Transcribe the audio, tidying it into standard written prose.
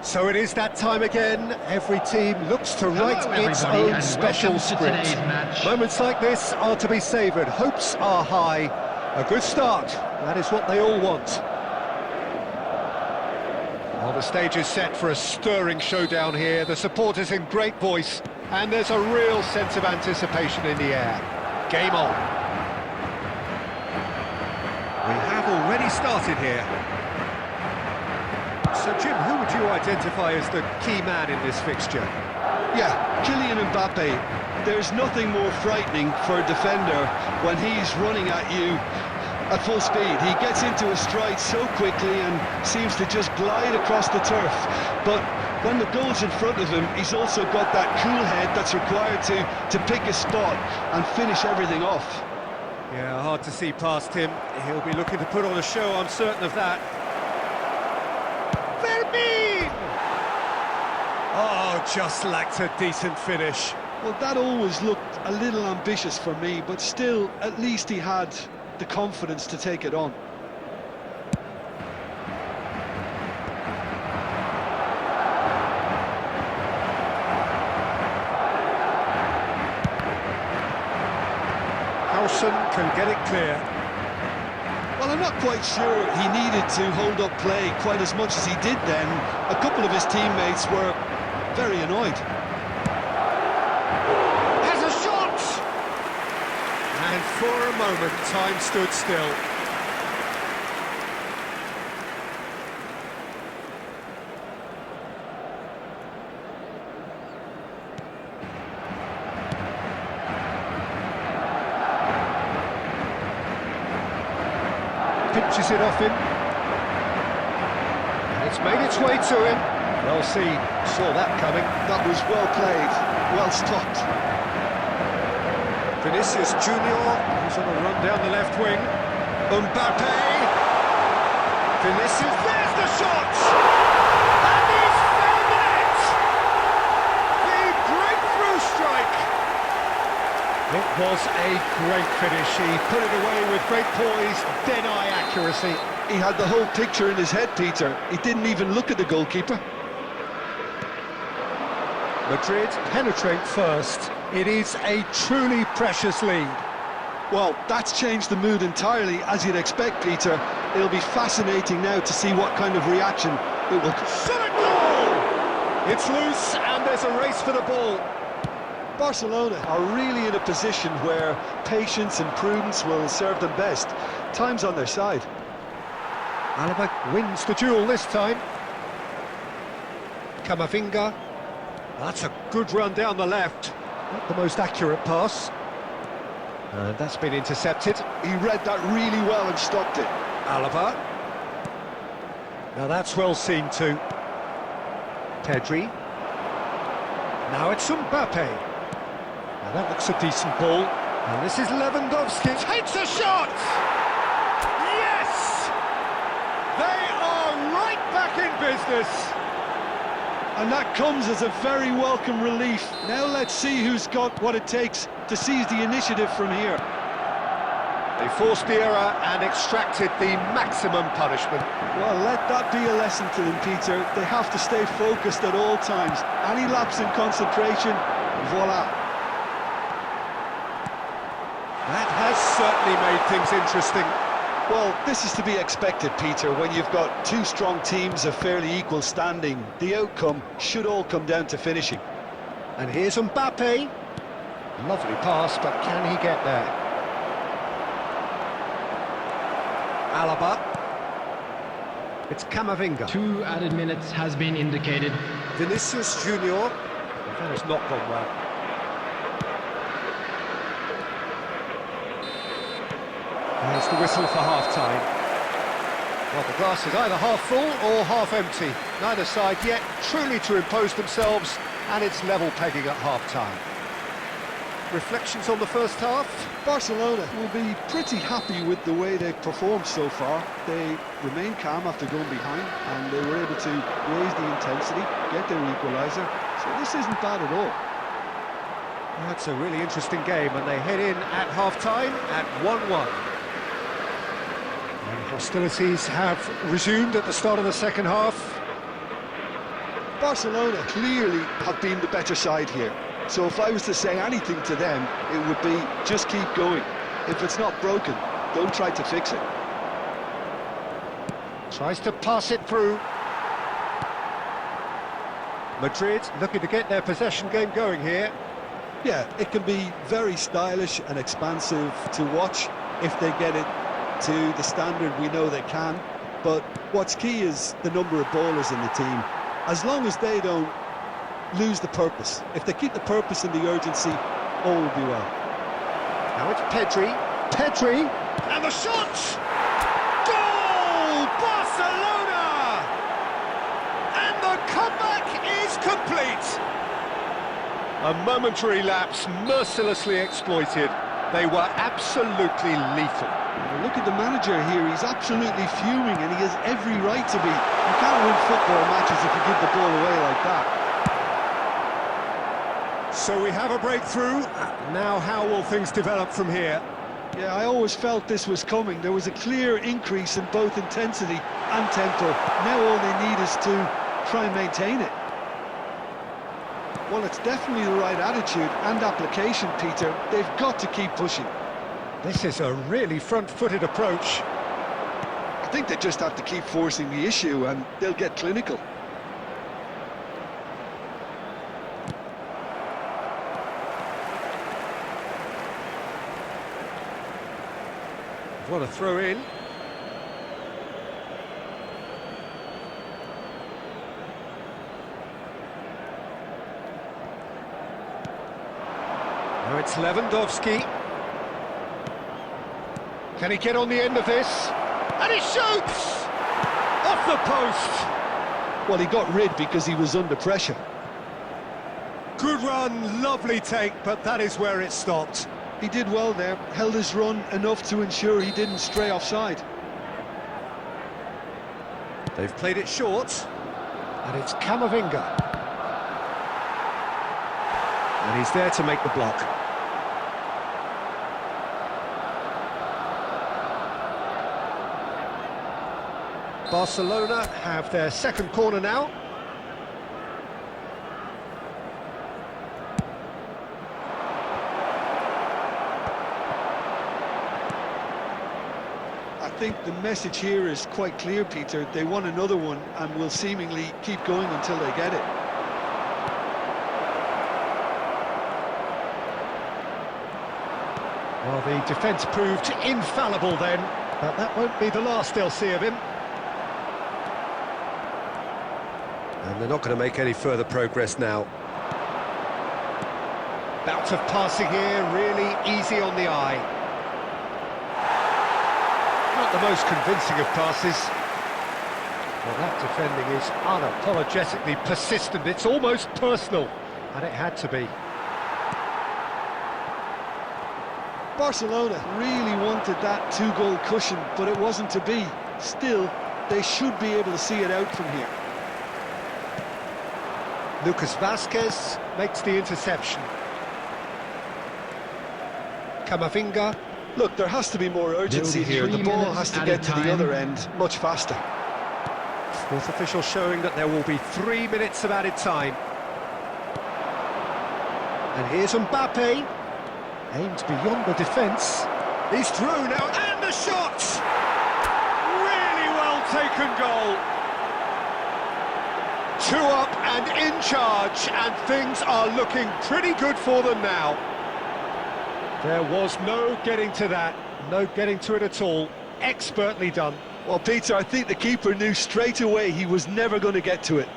So it is that time again. Every team looks to write its everybody, own and special welcome to script. today's match. Moments like this are to be savoured. Hopes are high. A good start. That is what they all want. Well, the stage is set for a stirring showdown here. The supporters in great voice, and there's a real sense of anticipation in the air. Game on. We have already started here. So, Jim, who would you identify as the key man in this fixture? Yeah, Kylian Mbappe. There's nothing more frightening for a defender when he's running at you at full speed. He gets into a stride so quickly and seems to just glide across the turf. But when the goal's in front of him, he's also got that cool head that's required to pick a spot and finish everything off. Yeah, hard to see past him. He'll be looking to put on a show, I'm certain of that. Vermeer! Oh, just lacked a decent finish. Well, that always looked a little ambitious for me, but still, at least he had the confidence to take it on. Carlson can get it clear. Well, I'm not quite sure he needed to hold up play quite as much as he did then. A couple of his teammates were very annoyed. Has a shot! And for a moment, time stood still. Pinches it off him. And it's made its way to him. Well seen, saw that coming. That was well played, well stopped. Vinicius Junior, who's on a run down the left wing. Mbappe! Vinicius, there's the shot! And he's found the net! The breakthrough strike! It was a great finish. He put it away with great poise, dead-eye accuracy. He had the whole picture in his head, Peter. He didn't even look at the goalkeeper. Madrid penetrate first. It is a truly precious lead. Well, that's changed the mood entirely, as you'd expect, Peter. It'll be fascinating now to see what kind of reaction it will... Shot it goal! It's loose and there's a race for the ball. Barcelona are really in a position where patience and prudence will serve them best. Time's on their side. Alaba wins the duel this time. Camavinga. That's a good run down the left. Not the most accurate pass. And that's been intercepted. He read that really well and stopped it. Alaba. Now that's well seen too. Pedri. Now it's Mbappe. Now that looks a decent ball. And this is Lewandowski. Takes a shot! Yes! They are right back in business. And that comes as a very welcome relief. Now let's see who's got what it takes to seize the initiative from here. They forced the error and extracted the maximum punishment. Well, let that be a lesson to them, Peter. They have to stay focused at all times. Any lapse in concentration, voila. That has certainly made things interesting. Well, this is to be expected, Peter, when you've got two strong teams of fairly equal standing. The outcome should all come down to finishing. And here's Mbappe. Lovely pass, but can he get there? Alaba. It's Camavinga. 2 added minutes has been indicated. Vinicius Junior. That has not gone well. There's the whistle for half-time. Well, the glass is either half full or half empty. Neither side yet truly to impose themselves, and it's level pegging at half-time. Reflections on the first half? Barcelona will be pretty happy with the way they've performed so far. They remain calm after going behind, and they were able to raise the intensity, get their equaliser, so this isn't bad at all. That's a really interesting game, and they head in at half-time at 1-1. And hostilities have resumed at the start of the second half. Barcelona clearly have been the better side here. So if I was to say anything to them, it would be just keep going. If it's not broken, don't try to fix it. Tries to pass it through. Madrid looking to get their possession game going here. Yeah, it can be very stylish and expansive to watch if they get it to the standard we know they can. But what's key is the number of ballers in the team. As long as they don't lose the purpose. If they keep the purpose and the urgency, all will be well. Now it's Pedri. Pedri! And the shot! Goal! Barcelona! And the comeback is complete! A momentary lapse mercilessly exploited. They were absolutely lethal. Look at the manager here, he's absolutely fuming and he has every right to be. You can't win football matches if you give the ball away like that. So we have a breakthrough. Now how will things develop from here? Yeah, I always felt this was coming. There was a clear increase in both intensity and tempo. Now all they need is to try and maintain it. Well, it's definitely the right attitude and application, Peter. They've got to keep pushing. This is a really front-footed approach. I think they just have to keep forcing the issue and they'll get clinical. What a throw in. Now it's Lewandowski. Can he get on the end of this? And he shoots! Off the post! Well, he got rid because he was under pressure. Good run, lovely take, but that is where it stopped. He did well there, held his run enough to ensure he didn't stray offside. They've played it short, and it's Camavinga. And he's there to make the block. Barcelona have their second corner now. I think the message here is quite clear, Peter. They want another one and will seemingly keep going until they get it. Well, the defence proved infallible then, but that won't be the last they'll see of him. And they're not going to make any further progress now. Bout of passing here, really easy on the eye. Not the most convincing of passes. Well, that defending is unapologetically persistent. It's almost personal, and it had to be. Barcelona really wanted that two-goal cushion, but it wasn't to be. Still, they should be able to see it out from here. Lucas Vázquez makes the interception. Camavinga. Look, there has to be more urgency here. The ball has to get to the other end much faster. Fourth official showing that there will be 3 minutes of added time. And here's Mbappe. Aimed beyond the defence. He's through now, and the shot! Really well taken goal. 2 up and in charge, and things are looking pretty good for them now. There was no getting to that, no getting to it at all. Expertly done. Well, Peter, I think the keeper knew straight away he was never going to get to it.